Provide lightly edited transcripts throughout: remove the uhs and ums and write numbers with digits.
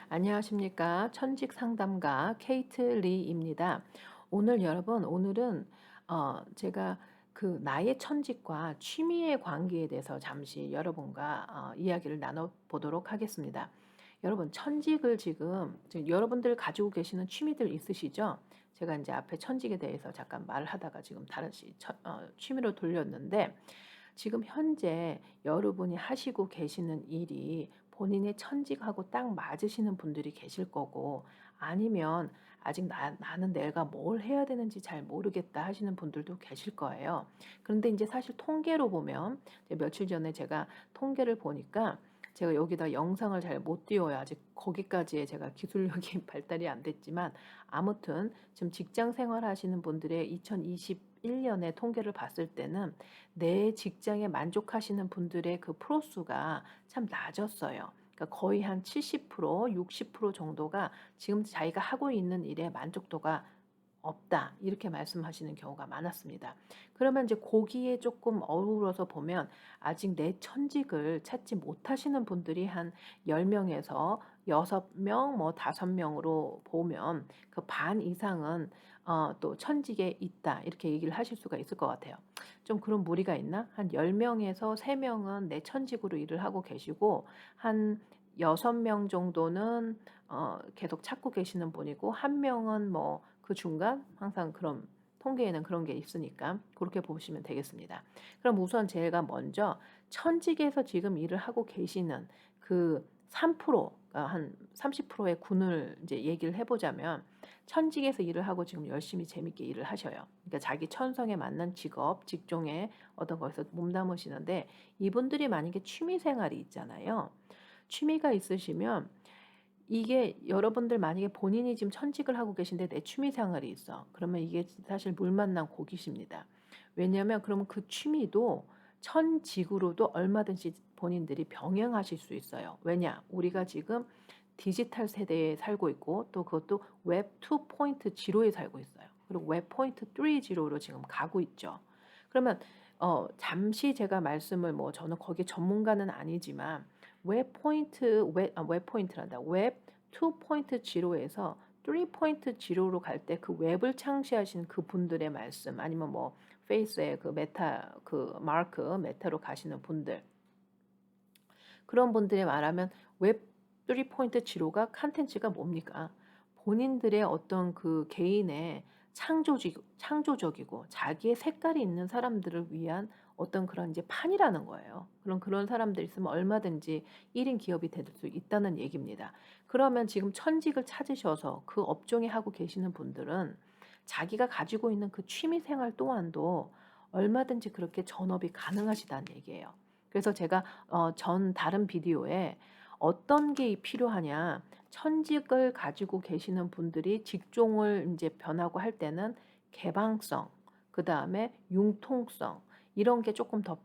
안녕하십니까. 천직 상담가 케이트 리입니다. 오늘은 제가 그 나의 천직과 취미의 관계에 대해서 잠시 여러분과 이야기를 나눠보도록 하겠습니다. 여러분, 천직을 지금 여러분들 가지고 계시는 취미들 있으시죠? 제가 이제 앞에 천직에 대해서 잠깐 말을 하다가 지금 다른 취미로 돌렸는데, 지금 현재 여러분이 하시고 계시는 일이 본인의 천직하고 딱 맞으시는 분들이 계실 거고, 아니면 아직 나는 내가 뭘 해야 되는지 잘 모르겠다 하시는 분들도 계실 거예요. 그런데 이제 사실 통계로 보면, 이제 며칠 전에 제가 통계를 보니까, 제가 여기다 영상을 잘 못 띄워요. 아직 거기까지의 제가 기술력이 발달이 안 됐지만, 아무튼 지금 직장 생활 하시는 분들의 2021년의 통계를 봤을 때는 내 직장에 만족하시는 분들의 그 프로수가 참 낮았어요. 그러니까 거의 한 70%, 60% 정도가 지금 자기가 하고 있는 일에 만족도가 없다. 이렇게 말씀하시는 경우가 많았습니다. 그러면 이제 거기에 조금 어우러서 보면 아직 내 천직을 찾지 못하시는 분들이 한 10명에서 6명, 뭐 5명으로 보면 그 반 이상은 또 천직에 있다. 이렇게 얘기를 하실 수가 있을 것 같아요. 좀 그런 무리가 있나? 한 10명에서 3명은 내 천직으로 일을 하고 계시고, 한 6명 정도는 계속 찾고 계시는 분이고, 한 명은 뭐 그 중간 항상 그런 통계에는 그런 게 있으니까 그렇게 보시면 되겠습니다. 그럼 우선 제가 먼저 천직에서 지금 일을 하고 계시는 그 3%, 한 30%의 군을 이제 얘기를 해보자면, 천직에서 일을 하고 지금 열심히 재밌게 일을 하셔요. 그러니까 자기 천성에 맞는 직업, 직종에 어떤 거에서 몸담으시는데, 이분들이 만약에 취미 생활이 있잖아요. 취미가 있으시면 이게 여러분들 만약에 본인이 지금 천직을 하고 계신데 내 취미 생활이 있어. 그러면 이게 사실 물 만난 고기십니다. 왜냐하면 그러면 그 취미도 천직으로도 얼마든지 본인들이 병행하실 수 있어요. 왜냐? 우리가 지금 디지털 세대에 살고 있고, 또 그것도 웹 2.0에 살고 있어요. 그리고 웹 3.0로 지금 가고 있죠. 그러면 잠시 제가 말씀을, 뭐 저는 거기 전문가는 아니지만, 웹 포인트란다. 웹 2.0에서 3.0로 갈 때 그 웹을 창시하신 그 분들의 말씀, 아니면 뭐 페이스의 그 메타, 그 마크 메타로 가시는 분들, 그런 분들이 말하면 웹 3.0가 컨텐츠가 뭡니까? 본인들의 어떤 그 개인의 창조적이고 자기의 색깔이 있는 사람들을 위한 어떤 그런 이제 판이라는 거예요. 그런 사람들 있으면 얼마든지 1인 기업이 될 수 있다는 얘기입니다. 그러면 지금 천직을 찾으셔서 그 업종에 하고 계시는 분들은 자기가 가지고 있는 그 취미 생활 또한도 얼마든지 그렇게 전업이 가능하시다는 얘기예요. 그래서 제가 전 다른 비디오에 어떤 게 필요하냐, 천직을 가지고 계시는 분들이 직종을 이제 변하고 할 때는 개방성, 그다음에 융통성, 이런 게 조금 더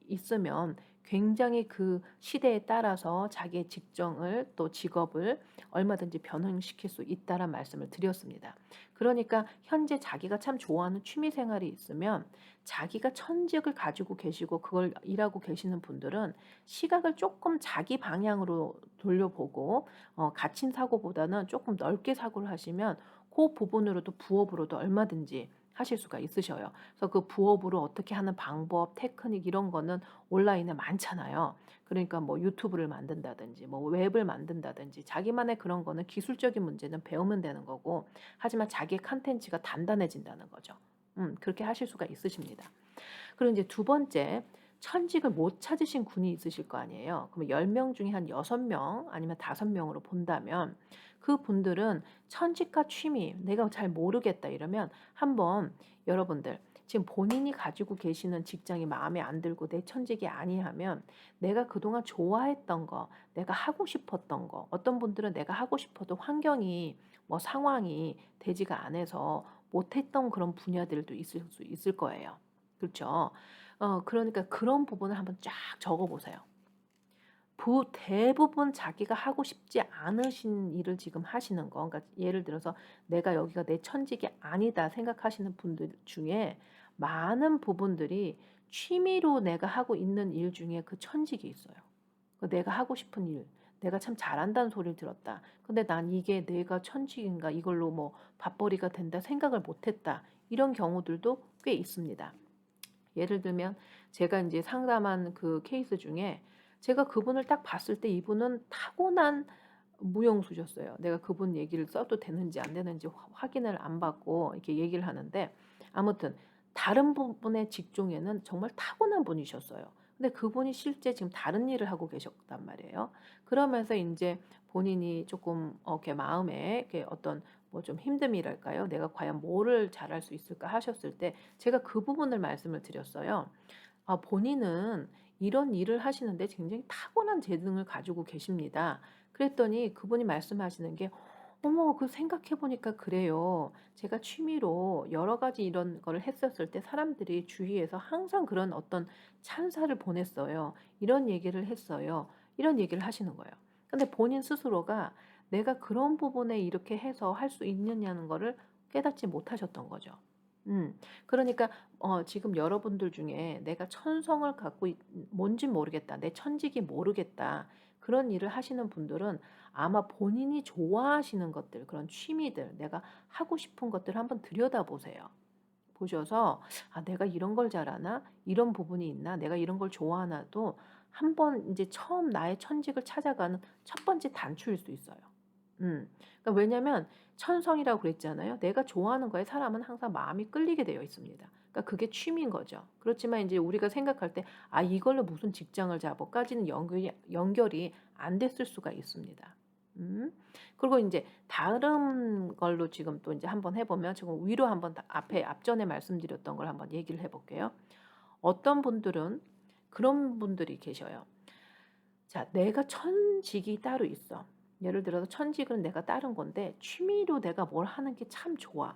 있으면 굉장히 그 시대에 따라서 자기의 직종을 또 직업을 얼마든지 변형시킬 수 있다란 말씀을 드렸습니다. 그러니까 현재 자기가 참 좋아하는 취미 생활이 있으면, 자기가 천직을 가지고 계시고 그걸 일하고 계시는 분들은 시각을 조금 자기 방향으로 돌려보고, 갇힌 사고보다는 조금 넓게 사고를 하시면 그 부분으로도 부업으로도 얼마든지 하실 수가 있으셔요. 그래서 그 부업으로 어떻게 하는 방법, 테크닉 이런 거는 온라인에 많잖아요. 그러니까 뭐 유튜브를 만든다든지 뭐 웹을 만든다든지, 자기만의 그런 거는 기술적인 문제는 배우면 되는 거고, 하지만 자기의 컨텐츠가 단단해진다는 거죠. 그렇게 하실 수가 있으십니다. 그리고 이제 두 번째, 천직을 못 찾으신 군이 있으실 거 아니에요. 그러면 10명 중에 한 6명 아니면 5명으로 본다면, 그분들은 천직과 취미 내가 잘 모르겠다 이러면, 한번 여러분들 지금 본인이 가지고 계시는 직장이 마음에 안 들고 내 천직이 아니하면, 내가 그동안 좋아했던 거, 내가 하고 싶었던 거, 어떤 분들은 내가 하고 싶어도 환경이, 뭐 상황이 되지가 않아서 못했던 그런 분야들도 있을 수 있을 거예요. 그렇죠. 그러니까 그런 부분을 한번 쫙 적어 보세요. 대부분 자기가 하고 싶지 않으신 일을 지금 하시는 거. 그러니까 예를 들어서 내가 여기가 내 천직이 아니다 생각하시는 분들 중에 많은 부분들이 취미로 내가 하고 있는 일 중에 그 천직이 있어요. 내가 하고 싶은 일, 내가 참 잘한다는 소리를 들었다. 근데 난 이게 내가 천직인가 이걸로 뭐 밥벌이가 된다 생각을 못 했다. 이런 경우들도 꽤 있습니다. 예를 들면 제가 인제 상담한 그 케이스 중에 제가 그분을 딱 봤을 때 이분은 타고난 무용수셨어요. 내가 그분 얘기를 써도 되는지 안 되는지 확인을 안 받고 이렇게 얘기를 하는데 아무튼 다른 부분의 직종에는 정말 타고난 분이셨어요. 근데 그분이 실제 지금 다른 일을 하고 계셨단 말이에요. 그러면서 인제 본인이 쪼끔 이렇게 마음에 이렇게 어떤 뭐 좀 힘듦이랄까요? '내가 과연 뭐를 잘할 수 있을까?' 하셨을 때 제가 그 부분을 말씀을 드렸어요. 아 본인은 이런 일을 하시는데 굉장히 타고난 재능을 가지고 계십니다. 그랬더니 그분이 말씀하시는 게 "어머 그 생각해 보니까 그래요. 제가 취미로 여러 가지 이런 거를 했었을 때 사람들이 주위에서 항상 그런 어떤 찬사를 보냈어요. 이런 얘기를 했어요." 이런 얘기를 하시는 거예요. 근데 본인 스스로가 내가 그런 부분에 이렇게 해서 할 수 있느냐는 거를 깨닫지 못하셨던 거죠. 음. 그러니까 지금 여러분들 중에 '내가 천성을 갖고 뭔진 모르겠다. 내 천직이 모르겠다.' 그런 일을 하시는 분들은 아마 본인이 좋아하시는 것들 그런 취미들 내가 하고 싶은 것들을 한번 들여다보세요. 보셔서 '아 내가 이런 걸 잘하나? 이런 부분이 있나? 내가 이런 걸 좋아하나?'도 한번 인제 처음 나의 천직을 찾아가는 첫 번째 단추일 수 있어요. 그러니까 왜냐면 천성이라고 그랬잖아요. 내가 좋아하는 거에 사람은 항상 마음이 끌리게 되어 있습니다. 그러니까 그게 취미인 거죠. 그렇지만 인제 우리가 생각할 때 '아 이걸로 무슨 직장을 잡어.'까지는 연결이 안 됐을 수가 있습니다. 음. 그리고 인제 다른 걸로 지금 또 인제 한번 해 보면 지금 위로 한번 앞전에 말씀드렸던 걸 한번 얘기를 해 볼게요. 어떤 분들은 그런 분들이 계셔요. 자, 내가 천직이 따로 있어. 예를 들어서 천직은 내가 따른 건데 취미로 내가 뭘 하는 게 참 좋아.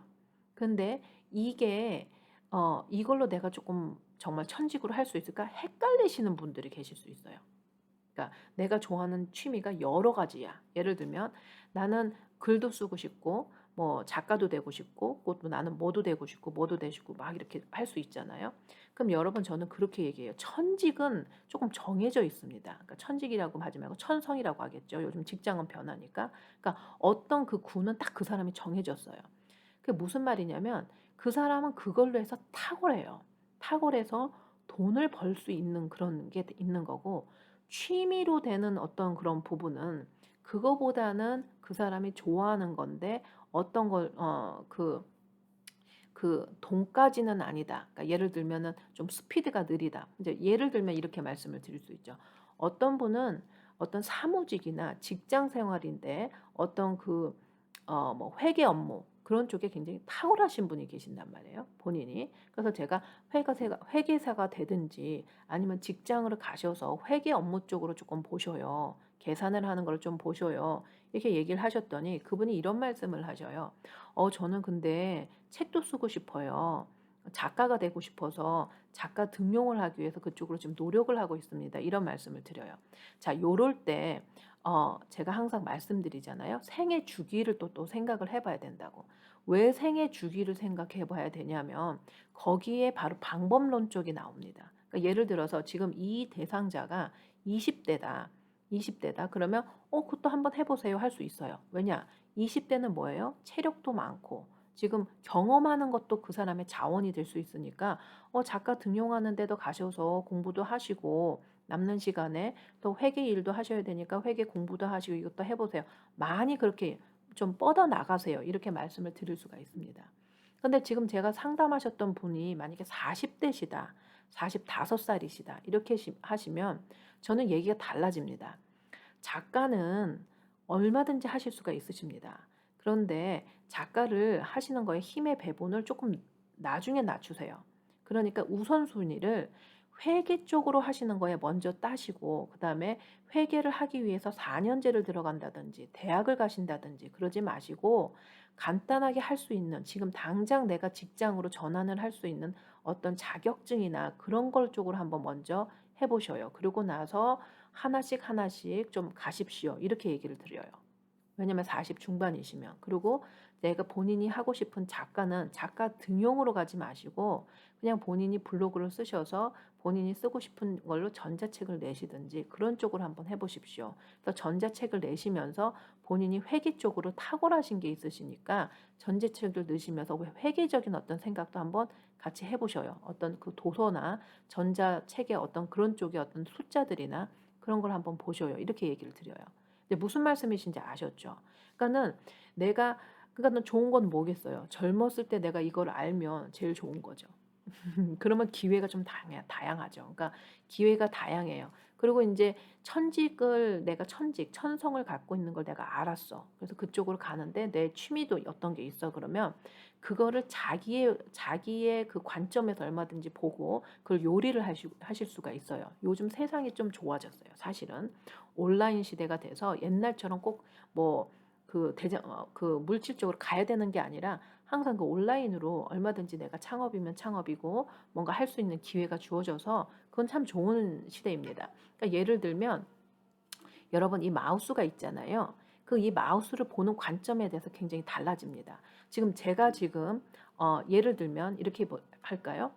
근데 이게 이걸로 내가 조금 정말 천직으로 할 수 있을까? 헷갈리시는 분들이 계실 수 있어요. 그러니까 내가 좋아하는 취미가 여러 가지야. 예를 들면 나는 글도 쓰고 싶고 뭐 작가도 되고 싶고 또 나는 뭐도 되고 싶고 뭐도 되고 싶고 막 이렇게 할 수 있잖아요. 그럼 여러분 저는 그렇게 얘기해요. 천직은 조금 정해져 있습니다. 그러니까 천직이라고 하지 말고 천성이라고 하겠죠. 요즘 직장은 변하니까. 그러니까 어떤 그 구는 딱 그 사람이 정해졌어요. 그게 무슨 말이냐면 그 사람은 그걸로 해서 탁월해요. 탁월해서 돈을 벌 수 있는 그런 게 있는 거고 취미로 되는 어떤 그런 부분은 그거보다는 그 사람이 좋아하는 건데 어떤 걸 돈까지는 아니다. 그러니까 예를 들면은 좀 스피드가 느리다. 이제 예를 들면 이렇게 말씀을 드릴 수 있죠. 어떤 분은 어떤 사무직이나 직장 생활인데 어떤 뭐 회계 업무 그런 쪽에 굉장히 탁월하신 분이 계신단 말이에요, 본인이. 그래서 제가 회계사가 되든지 아니면 직장으로 가셔서 회계 업무 쪽으로 조금 보셔요. 계산을 하는 걸 좀 보셔요. 이렇게 얘기를 하셨더니 그분이 이런 말씀을 하셔요. 저는 근데 책도 쓰고 싶어요. 작가가 되고 싶어서 작가 등용을 하기 위해서 그쪽으로 지금 노력을 하고 있습니다. 이런 말씀을 드려요. 자, 요럴 때 제가 항상 말씀드리잖아요. 생애 주기를 또 생각을 해 봐야 된다고. 왜 생애 주기를 생각해 봐야 되냐면 거기에 바로 방법론 쪽이 나옵니다. 그러니까 예를 들어서 지금 이 대상자가 20 대다. 20 대다. 그러면 그것도 한번 해 보세요." 할 수 있어요. 왜냐? 20 대는 뭐예요? 체력도 많고 지금 경험하는 것도 그 사람의 자원이 될 수 있으니까 작가 등용하는 데도 가셔서 공부도 하시고 남는 시간에 또 회계 일도 하셔야 되니까 회계 공부도 하시고 이것도 해 보세요. 많이 그렇게 좀 뻗어 나가세요. 이렇게 말씀을 드릴 수가 있습니다. 근데 지금 제가 상담하셨던 분이 만약에 40 대시다. 45 살이시다. 이렇게 하시면 저는 얘기가 달라집니다. 작가는 얼마든지 하실 수가 있으십니다. 그런데 작가를 하시는 거에 힘의 배분을 조금 나중에 낮추세요. 그러니까 우선순위를 회계 쪽으로 하시는 거에 먼저 따시고 그다음에 회계를 하기 위해서 4년제를 들어간다든지 대학을 가신다든지 그러지 마시고 간단하게 할 수 있는 지금 당장 내가 직장으로 전환을 할 수 있는 어떤 자격증이나 그런 걸 쪽으로 한번 먼저 해 보셔요. 그러고 나서 하나씩 하나씩 좀 가십시오. 이렇게 얘기를 드려요. 왜냐면 40 중반이시면. 그리고 내가 본인이 하고 싶은 작가는 작가 등용으로 가지 마시고 그냥 본인이 블로그를 쓰셔서 본인이 쓰고 싶은 걸로 전자책을 내시든지 그런 쪽으로 한번 해 보십시오. 그래서 전자책을 내시면서 본인이 회계 쪽으로 탁월하신 게 있으시니까 전자책을 넣으시면서 회계적인 어떤 생각도 한번 같이 해 보셔요. 어떤 그 도서나 전자책의 어떤 그런 쪽의 어떤 숫자들이나 그런 걸 한번 보셔요. 이렇게 얘기를 드려요. 근데 무슨 말씀이신지 아셨죠? 그러니까는 내가 그러니까는 좋은 건 뭐겠어요. 젊었을 때 내가 이걸 알면 제일 좋은 거죠. 그러면 기회가 좀 다양하죠. 그러니까 기회가 다양해요. 그리고 인제 천직을 내가 천성을 갖고 있는 걸 내가 알았어. 그래서 그쪽으로 가는데 내 취미도 어떤 게 있어 그러면 그거를 자기의 그 관점에서 얼마든지 보고 그걸 요리를 하실 수가 있어요. 요즘 세상이 좀 좋아졌어요 사실은. 온라인 시대가 돼서 옛날처럼 꼭 뭐 그 물질적으로 가야 되는 게 아니라 항상 그 온라인으로 얼마든지 내가 창업이면 창업이고 뭔가 할 수 있는 기회가 주어져서 그건 참 좋은 시대입니다. 그러니까 예를 들면 여러분 이 마우스가 있잖아요. 그 이 마우스를 보는 관점에 대해서 굉장히 달라집니다. 제가 예를 들면 이렇게 할까요?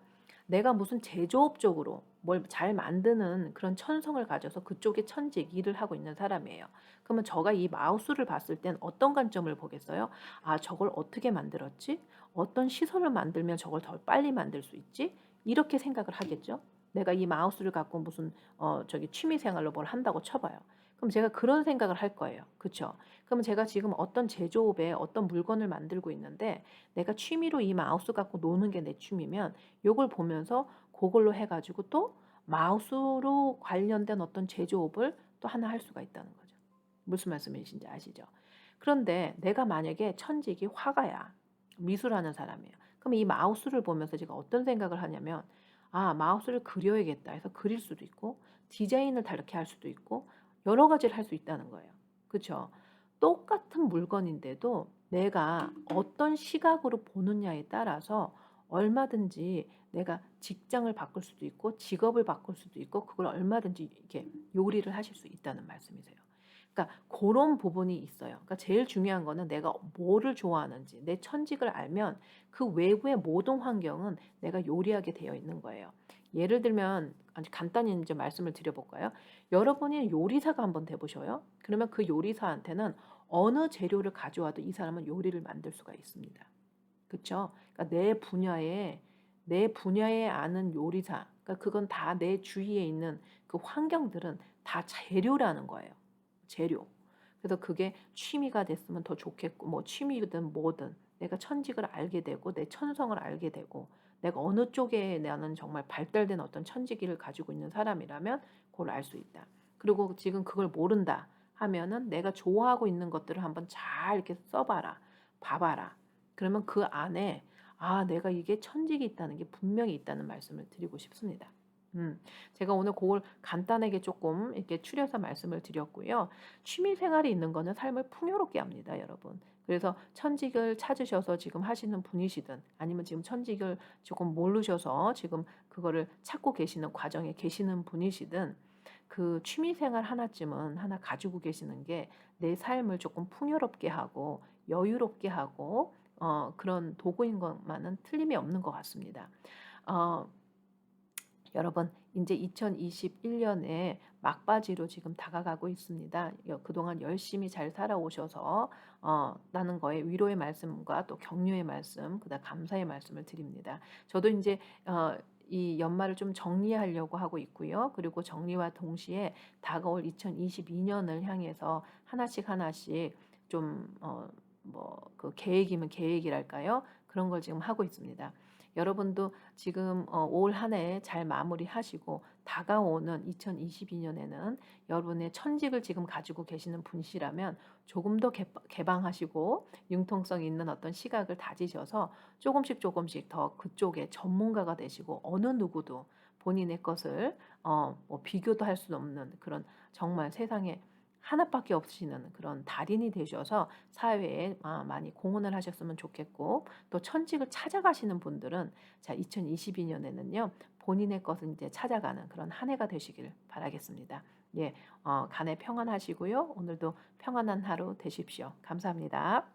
내가 무슨 제조업 쪽으로 뭘 잘 만드는 그런 천성을 가져서 그쪽에 천직 일을 하고 있는 사람이에요. 그러면 제가 이 마우스를 봤을 땐 어떤 관점을 보겠어요? 아, 저걸 어떻게 만들었지? 어떤 시설을 만들면 저걸 더 빨리 만들 수 있지? 이렇게 생각을 하겠죠. 내가 이 마우스를 갖고 무슨 취미 생활로 뭘 한다고 쳐봐요. 그럼 제가 그런 생각을 할 거예요. 그쵸? 그러면 제가 지금 어떤 제조업에 어떤 물건을 만들고 있는데 내가 취미로 이 마우스 갖고 노는 게 내 취미면 요걸 보면서 그걸로 해 가지고 또 마우스로 관련된 어떤 제조업을 또 하나 할 수가 있다는 거죠. 무슨 말씀이신지 아시죠? 그런데 내가 만약에 천직이 화가야. 미술하는 사람이에요. 그럼 이 마우스를 보면서 제가 어떤 생각을 하냐면 '아, 마우스를 그려야겠다.' 해서 그릴 수도 있고 디자인을 다르게 할 수도 있고 여러 가지를 할 수 있다는 거예요. 그쵸? 똑같은 물건인데도 내가 어떤 시각으로 보느냐에 따라서 얼마든지 내가 직장을 바꿀 수도 있고 직업을 바꿀 수도 있고 그걸 얼마든지 이렇게 요리를 하실 수 있다는 말씀이세요. 그러니까 그런 부분이 있어요. 그러니까 제일 중요한 거는 내가 뭐를 좋아하는지 내 천직을 알면 그 외부의 모든 환경은 내가 요리하게 되어 있는 거예요. 예를 들면 아주 간단히 인제 말씀을 드려 볼까요? 여러분이 요리사가 한번 돼 보셔요. 그러면 그 요리사한테는 어느 재료를 가져와도 이 사람은 요리를 만들 수가 있습니다. 그쵸? 그러니까 내 분야에 아는 요리사, 그러니까 그건 다 내 주위에 있는 그 환경들은 다 재료라는 거예요. 재료. 그래서 그게 취미가 됐으면 더 좋겠고 뭐 취미든 뭐든 내가 천직을 알게 되고 내 천성을 알게 되고 내가 어느 쪽에 나는 정말 발달된 어떤 천직을 가지고 있는 사람이라면 그걸 알 수 있다. 그리고 지금 그걸 모른다 하면은 내가 좋아하고 있는 것들을 한번 잘 이렇게 써 봐라. 봐 봐라. 그러면 그 안에 '아, 내가 이게 천직이 있다는 게 분명히 있다.'는 말씀을 드리고 싶습니다. 음. 제가 오늘 그걸 간단하게 조금 이렇게 추려서 말씀을 드렸고요. 취미 생활이 있는 거는 삶을 풍요롭게 합니다, 여러분. 그래서 천직을 찾으셔서 지금 하시는 분이시든 아니면 지금 천직을 조금 모르셔서 지금 그거를 찾고 계시는 과정에 계시는 분이시든 그 취미 생활 하나쯤은 하나 가지고 계시는 게 내 삶을 조금 풍요롭게 하고 여유롭게 하고 그런 도구인 것만은 틀림이 없는 것 같습니다. 어 여러분 인제 2021 년에 막바지로 지금 다가가고 있습니다. 그동안 열심히 잘 살아오셔서 라는 거에 위로의 말씀과 또 격려의 말씀 그다음 감사의 말씀을 드립니다. 저도 인제 이 연말을 좀 정리하려고 하고 있고요. 그리고 정리와 동시에 다가올 2022 년을 향해서 하나씩 하나씩 좀 그 계획이면 계획이랄까요? 그런 걸 지금 하고 있습니다. 여러분도 지금 올 한 해 잘 마무리하시고 다가오는 2022 년에는 여러분의 천직을 지금 가지고 계시는 분이시라면 조금 더 개방하시고 융통성 있는 어떤 시각을 다지셔서 조금씩 조금씩 더 그쪽에 전문가가 되시고 어느 누구도 본인의 것을 뭐 비교도 할 수 없는 그런 정말 세상에 하나밖에 없으시는 그런 달인이 되셔서 사회에 많이 공헌을 하셨으면 좋겠고 또 천직을 찾아가시는 분들은 자 2022 년에는요. 본인의 것을 이제 찾아가는 그런 한 해가 되시길 바라겠습니다. 예. 간에 평안하시고요. 오늘도 평안한 하루 되십시오. 감사합니다.